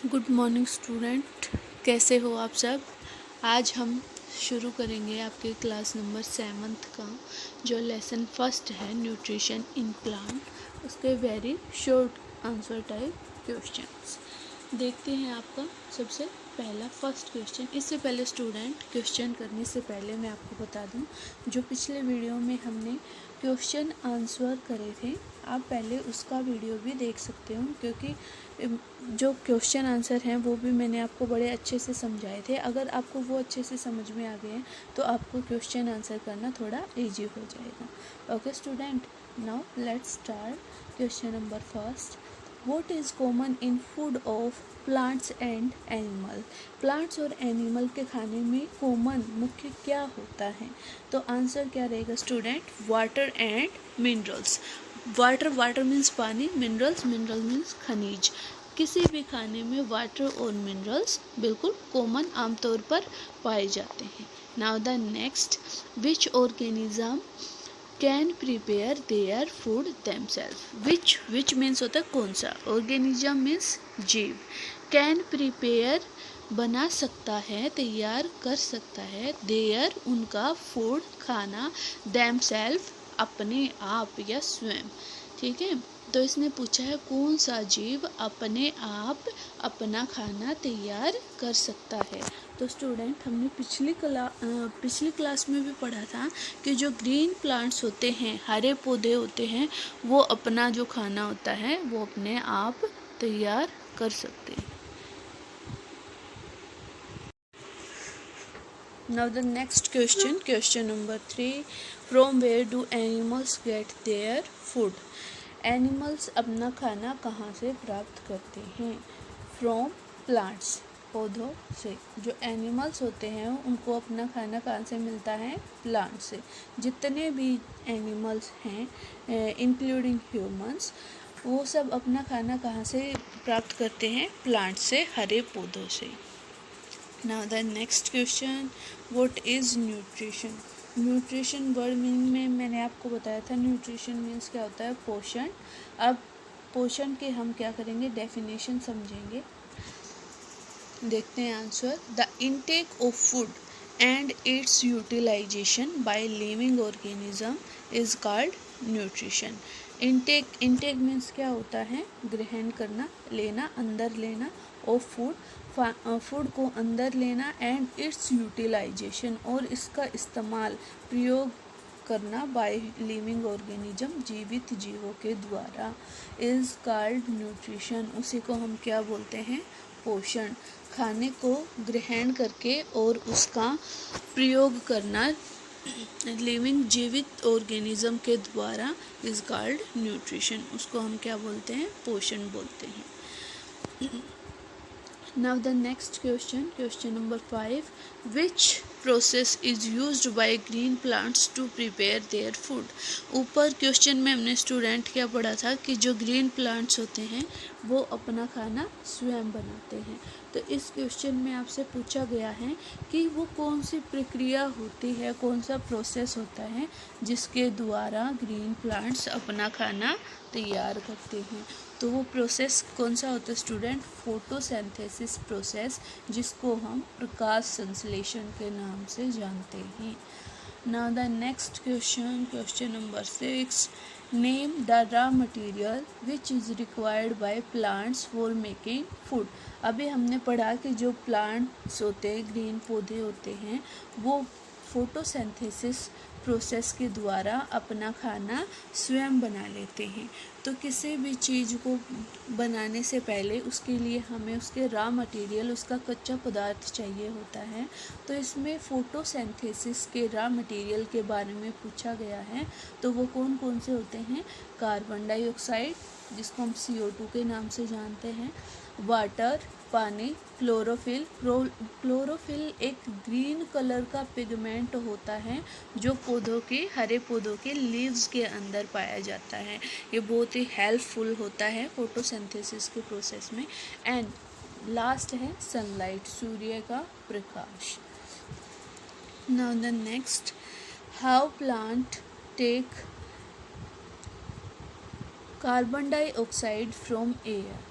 Good morning student, कैसे हो आप सब। आज हम शुरू करेंगे आपके क्लास नंबर 7th का जो लेसन फर्स्ट है न्यूट्रिशन इन प्लांट, उसके very short answer type questions. देखते हैं आपका सबसे पहला फर्स्ट क्वेश्चन। इससे पहले स्टूडेंट, क्वेश्चन करने से पहले मैं आपको बता दूं, जो पिछले वीडियो में हमने क्वेश्चन आंसर करे थे, आप पहले उसका वीडियो भी देख सकते हो, क्योंकि जो क्वेश्चन आंसर हैं वो भी मैंने आपको बड़े अच्छे से समझाए थे। अगर आपको वो अच्छे से समझ में आ गए हैं तो आपको क्वेश्चन आंसर करना थोड़ा इजी हो जाएगा। Okay student, now let's start question number first. What is common in food of plants and animal? Plants और एनिमल के खाने में कॉमन मुख्य क्या होता है? तो आंसर क्या रहेगा student? Water and minerals. Water means पानी, मिनरल्स मीन्स खनिज। किसी भी खाने में वाटर और मिनरल्स बिल्कुल कॉमन आमतौर पर पाए जाते हैं। Now the next, which organism can prepare their food themselves. Which means होता है कौन सा, ऑर्गेनिज्म मीन्स जीव, कैन प्रिपेयर बना सकता है, तैयार कर सकता है, देयर उनका फूड खाना, देमसेल्फ अपने आप या स्वयं। ठीक है, तो इसने पूछा है कौन सा जीव अपने आप अपना खाना तैयार कर सकता है। तो स्टूडेंट, हमने पिछली क्लास में भी पढ़ा था कि जो ग्रीन प्लांट्स होते हैं, हरे पौधे होते हैं, वो अपना जो खाना होता है वो अपने आप तैयार कर सकते हैं। Now the next question number 3. From where do animals get their food? Animals अपना खाना कहाँ से प्राप्त करते हैं? फ्रॉम प्लांट्स, पौधों से। जो एनिमल्स होते हैं उनको अपना खाना कहाँ से मिलता है? प्लांट से। जितने भी एनिमल्स हैं इंक्लूडिंग ह्यूमंस, वो सब अपना खाना कहाँ से प्राप्त करते हैं? प्लांट से, हरे पौधों से। Now the next question, what is nutrition? Nutrition word meaning में मैंने आपको बताया था, न्यूट्रिशन मीन्स क्या होता है? पोषण। अब पोषण के हम क्या करेंगे? डेफिनेशन समझेंगे। देखते हैं answer. The intake of food and its utilization by living organism is called nutrition. Intake means क्या होता है? ग्रहण करना, लेना, अंदर लेना, ऑफ फूड को अंदर लेना, एंड इट्स यूटिलाइजेशन और इसका इस्तेमाल, प्रयोग करना, बाय लिविंग ऑर्गेनिज्म जीवित जीवों के द्वारा, इज कॉल्ड न्यूट्रिशन। उसी को हम क्या बोलते हैं? पोषण। खाने को ग्रहण करके और उसका प्रयोग करना लिविंग जीवित ऑर्गेनिज्म के द्वारा इज कॉल्ड न्यूट्रिशन। उसको हम क्या बोलते हैं? पोषण बोलते हैं। Now the next question number 5. Which process is used by green plants to prepare their food? ऊपर क्वेश्चन में हमने स्टूडेंट क्या पढ़ा था कि जो ग्रीन प्लांट्स होते हैं वो अपना खाना स्वयं बनाते हैं। तो इस क्वेश्चन में आपसे पूछा गया है कि वो कौन सी प्रक्रिया होती है, कौन सा प्रोसेस होता है जिसके द्वारा ग्रीन प्लांट्स अपना खाना तैयार करते हैं। तो वो प्रोसेस कौन सा होता है स्टूडेंट? फोटोसिंथेसिस प्रोसेस, जिसको हम प्रकाश संश्लेषण के नाम से जानते हैं। Now the next question number 6. Name the raw material which is required by plants for making food. अभी हमने पढ़ा कि जो प्लांट्स होते हैं, ग्रीन पौधे होते हैं, वो फोटोसिंथेसिस प्रोसेस के द्वारा अपना खाना स्वयं बना लेते हैं। तो किसी भी चीज़ को बनाने से पहले उसके लिए हमें उसके रॉ मटेरियल, उसका कच्चा पदार्थ चाहिए होता है। तो इसमें फोटोसिंथेसिस के रॉ मटेरियल के बारे में पूछा गया है। तो वो कौन कौन से होते हैं? कार्बन डाइऑक्साइड, जिसको हम CO2 के नाम से जानते हैं, वाटर, पानी, क्लोरोफिल एक ग्रीन कलर का पिगमेंट होता है जो हरे पौधों के लीव्स के अंदर पाया जाता है। ये बहुत ही हेल्पफुल होता है फोटोसिंथेसिस के प्रोसेस में। एंड लास्ट है सनलाइट, सूर्य का प्रकाश। Now the next, how plant take carbon dioxide from air.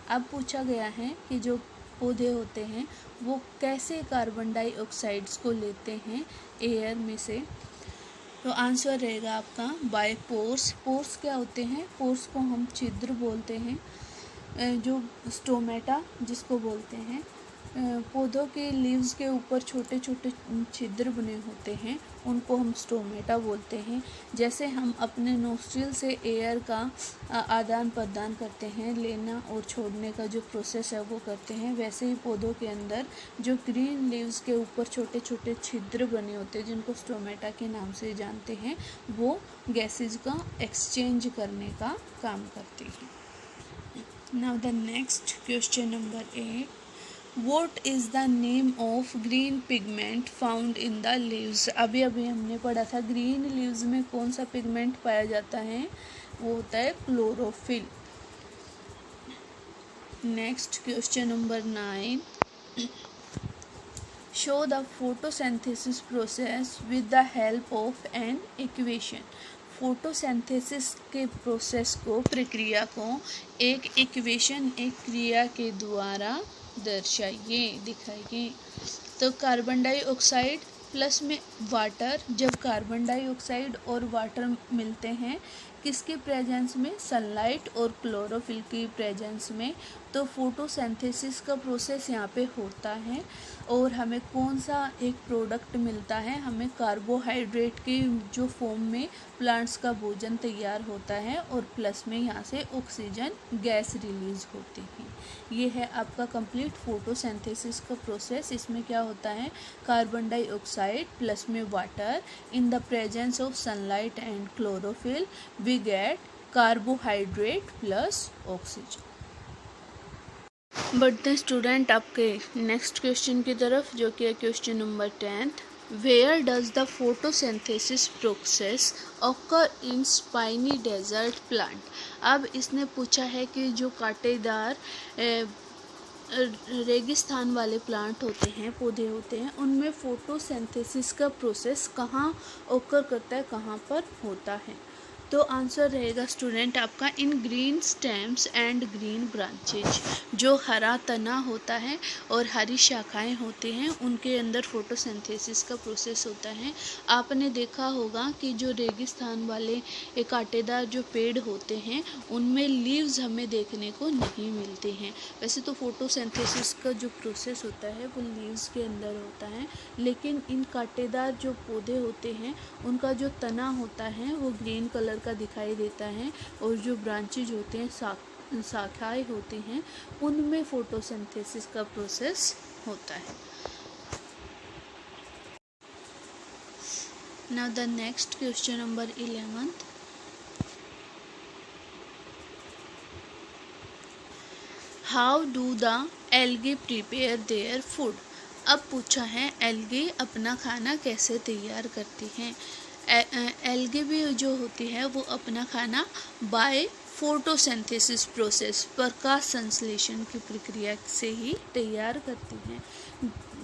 अब पूछा गया है कि जो पौधे होते हैं वो कैसे कार्बन डाइऑक्साइड्स को लेते हैं एयर में से। तो आंसर रहेगा आपका बाय पोर्स। पोर्स क्या होते हैं? पोर्स को हम छिद्र बोलते हैं। जो स्टोमेटा जिसको बोलते हैं, पौधों के लीव्स के ऊपर छोटे छोटे छिद्र बने होते हैं, उनको हम स्टोमेटा बोलते हैं। जैसे हम अपने नोस्ट्रिल से एयर का आदान प्रदान करते हैं, लेना और छोड़ने का जो प्रोसेस है वो करते हैं, वैसे ही पौधों के अंदर जो ग्रीन लीव्स के ऊपर छोटे छोटे छिद्र बने होते हैं जिनको स्टोमेटा के नाम से जानते हैं, वो गैसेज का एक्सचेंज करने का काम करती हैं। Now the next question number 8. What is the name of green pigment found in the leaves? अभी हमने पढ़ा था ग्रीन लीव्स में कौन सा पिगमेंट पाया जाता है, वो होता है chlorophyll. Next question number 9. Show the photosynthesis process with the help of an equation. Photosynthesis के प्रोसेस को, प्रक्रिया को एक इक्वेशन, एक क्रिया के द्वारा दर्शाइए, दिखाइए। तो कार्बन डाइऑक्साइड प्लस में वाटर, जब कार्बन डाइऑक्साइड और वाटर मिलते हैं किसके प्रेजेंस में? सनलाइट और क्लोरोफिल की प्रेजेंस में, तो फोटोसिंथेसिस का प्रोसेस यहाँ पे होता है और हमें कौन सा एक प्रोडक्ट मिलता है? हमें कार्बोहाइड्रेट की जो फॉर्म में प्लांट्स का भोजन तैयार होता है और प्लस में यहाँ से ऑक्सीजन गैस रिलीज होती है। ये है आपका कंप्लीट फोटोसिंथेसिस का प्रोसेस। इसमें क्या होता है? कार्बन डाइऑक्साइड प्लस में water in the presence of sunlight and chlorophyll we get carbohydrate plus oxygen. बढ़ते हैं स्टूडेंट आपके नेक्स्ट क्वेश्चन की तरफ, जो कि है question number 10. Where does the photosynthesis process occur in spiny desert plant? अब इसने पूछा है कि जो कांटेदार रेगिस्तान वाले प्लांट होते हैं, पौधे होते हैं, उनमें फोटोसिंथेसिस का प्रोसेस कहाँ ऑकर करता है, कहाँ पर होता है? तो आंसर रहेगा स्टूडेंट आपका इन green stems and green branches. जो हरा तना होता है और हरी शाखाएं होती हैं, उनके अंदर फोटोसिंथेसिस का प्रोसेस होता है। आपने देखा होगा कि जो रेगिस्तान वाले कांटेदार जो पेड़ होते हैं उनमें लीव्स हमें देखने को नहीं मिलते हैं। वैसे तो फोटोसिंथेसिस का जो प्रोसेस होता है वो लीव्स के अंदर होता है, लेकिन इन कांटेदार जो पौधे होते हैं उनका जो तना होता है वो ग्रीन कलर का दिखाई देता है और जो ब्रांचेज होते हैं, शाखाएं होती हैं, उनमें फोटोसिंथेसिस का प्रोसेस होता है। Now the next question number 11. How do the algae prepare their food? अब पूछा है एल्गे अपना खाना कैसे तैयार करती हैं। एल्गे भी जो होती है वो अपना खाना बाय फोटोसिंथेसिस प्रोसेस, प्रकाश संश्लेषण की प्रक्रिया से ही तैयार करती हैं।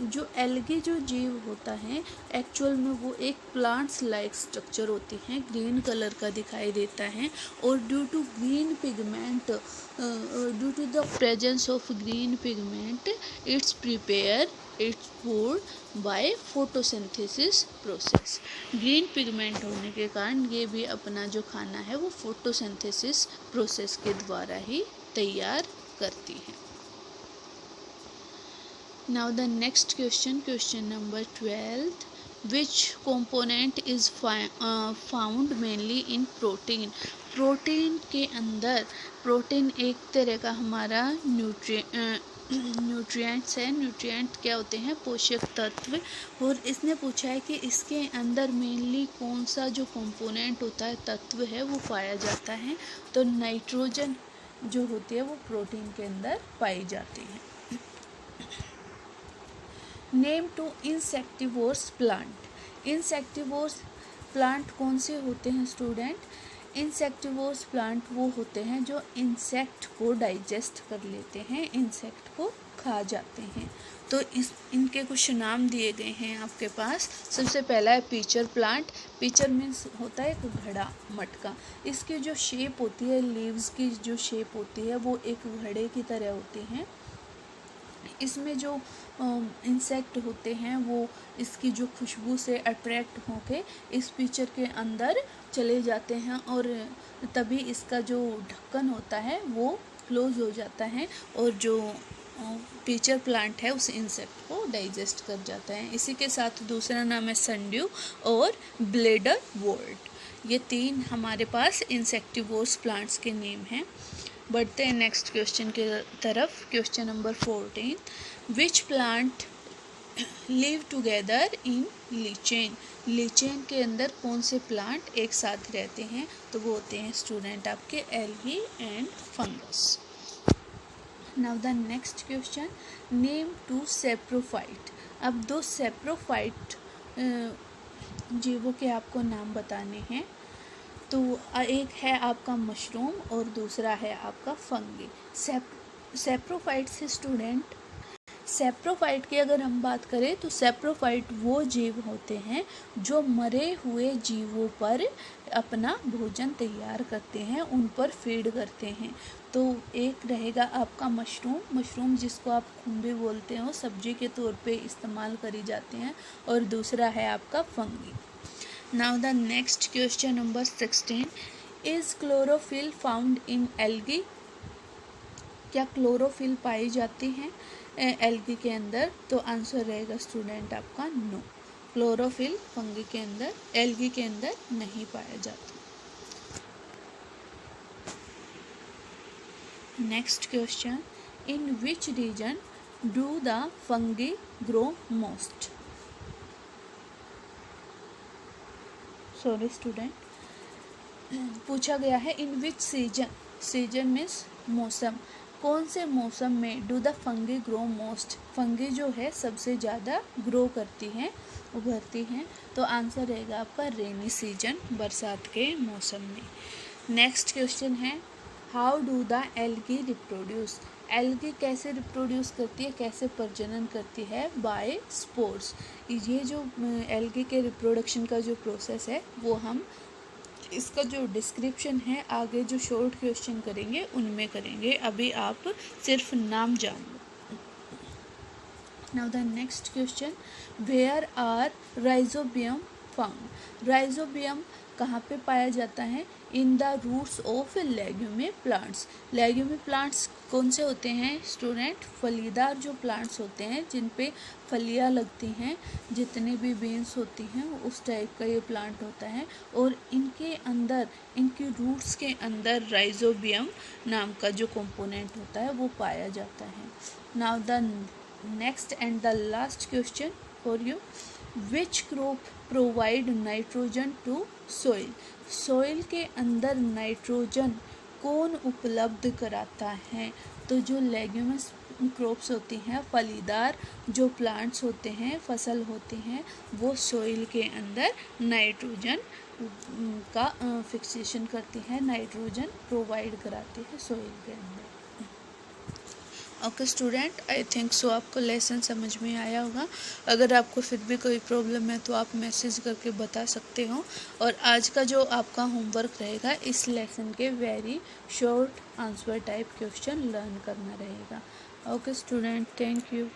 जो एल्गे जो जीव होता है एक्चुअल में वो एक प्लांट्स लाइक स्ट्रक्चर होती हैं, ग्रीन कलर का दिखाई देता है और due to green pigment, due to the presence of green pigment its prepare its food by photosynthesis process. Green pigment होने के कारण ये भी अपना जो खाना है वो फोटोसिंथेसिस प्रोसेस के द्वारा ही तैयार करती है। Now the next question, question number 12. Which component is found mainly in protein? Protein के अंदर, प्रोटीन एक तरह का हमारा न्यूट्रिएंट्स है। न्यूट्रिएंट क्या होते हैं? पोषक तत्व। और इसने पूछा है कि इसके अंदर मेनली कौन सा जो कंपोनेंट होता है, तत्व है, वो पाया जाता है। तो नाइट्रोजन जो होती है वो प्रोटीन के अंदर पाई जाती है। Name to insectivores plant. Insectivores plant कौन से होते हैं स्टूडेंट? इंसेक्टिवोर्स प्लांट वो होते हैं जो इंसेक्ट को डाइजेस्ट कर लेते हैं, इंसेक्ट को खा जाते हैं। तो इनके कुछ नाम दिए गए हैं आपके पास। सबसे पहला है पीचर प्लांट। पीचर मीन्स होता है एक घड़ा, मटका। इसकी जो शेप होती है, लीव्स की जो शेप होती है वो एक घड़े की तरह होती हैं। इसमें जो इंसेक्ट होते हैं वो इसकी जो खुशबू से अट्रैक्ट होके इस पीचर के अंदर चले जाते हैं और तभी इसका जो ढक्कन होता है वो क्लोज हो जाता है और जो पीचर प्लांट है उस इंसेक्ट को डाइजेस्ट कर जाता है। इसी के साथ दूसरा नाम है सनड्यू और ब्लेडर वोर्ट। ये 3 हमारे पास इंसेक्टिवोर्स प्लांट्स के नेम हैं। बढ़ते हैं नेक्स्ट क्वेश्चन के तरफ। Question number 14, which plant live together in lichen. Lichen के अंदर कौन से प्लांट एक साथ रहते हैं? तो वो होते हैं स्टूडेंट आपके algae and fungus. Now the next question, name 2 saprophyte. अब 2 सैप्रोफाइट जीवों के आपको नाम बताने हैं। तो एक है आपका मशरूम और दूसरा है आपका फंगी। सैप्रोफाइट से स्टूडेंट, सैप्रोफाइट की अगर हम बात करें तो सैप्रोफाइट वो जीव होते हैं जो मरे हुए जीवों पर अपना भोजन तैयार करते हैं, उन पर फीड करते हैं। तो एक रहेगा आपका मशरूम जिसको आप खुम्बे बोलते हो, सब्जी के तौर पे इस्तेमाल करी जाते हैं, और दूसरा है आपका fungi. Now the next question number 16, is chlorophyll found in algae. क्या क्लोरोफिल पाई जाती हैं एल्गी के अंदर? तो आंसर रहेगा स्टूडेंट आपका नो। क्लोरोफिल फंगी के अंदर, एल्गी के अंदर नहीं पाया जाता। Next question, in which region do the fungi grow most. Sorry student, पूछा गया है इन विच सीजन मीन्स मौसम, कौन से मौसम में do the fungi grow most, fungi जो है सबसे ज़्यादा ग्रो करती हैं, उभरती हैं। तो आंसर रहेगा आपका रेनी सीजन, बरसात के मौसम में। नेक्स्ट क्वेश्चन है, how do the algae reproduce. Algae कैसे रिप्रोड्यूस करती है, कैसे प्रजनन करती है? By spores. ये जो एल्गी के रिप्रोडक्शन का जो प्रोसेस है वो हम इसका जो डिस्क्रिप्शन है आगे जो शॉर्ट क्वेश्चन करेंगे उनमें करेंगे, अभी आप सिर्फ नाम जान लो। Now the next question, where are rhizobium found. Rhizobium कहाँ पे पाया जाता है? In the roots of legume plants. Legume plants कौन से होते हैं स्टूडेंट? फलीदार जो प्लांट्स होते हैं जिन पे फलियाँ लगती हैं, जितने भी बीन्स होती हैं उस टाइप का ये प्लांट होता है, और इनके अंदर, इनकी रूट्स के अंदर राइजोबियम नाम का जो कंपोनेंट होता है वो पाया जाता है। Now the next and the last question for you, which crop provide nitrogen to soil. Soil के अंदर नाइट्रोजन कौन उपलब्ध कराता है? तो जो लेग्यूमस क्रॉप्स होती हैं, फलीदार जो प्लांट्स होते हैं, फसल होती हैं, वो सोइल के अंदर नाइट्रोजन का फिक्सेशन करती है, नाइट्रोजन प्रोवाइड कराती है सोइल के अंदर। Okay student, I think so आपको लेसन समझ में आया होगा। अगर आपको फिर भी कोई प्रॉब्लम है तो आप मैसेज करके बता सकते हो। और आज का जो आपका होमवर्क रहेगा, इस लेसन के very short answer type question learn करना रहेगा। Okay student, thank you.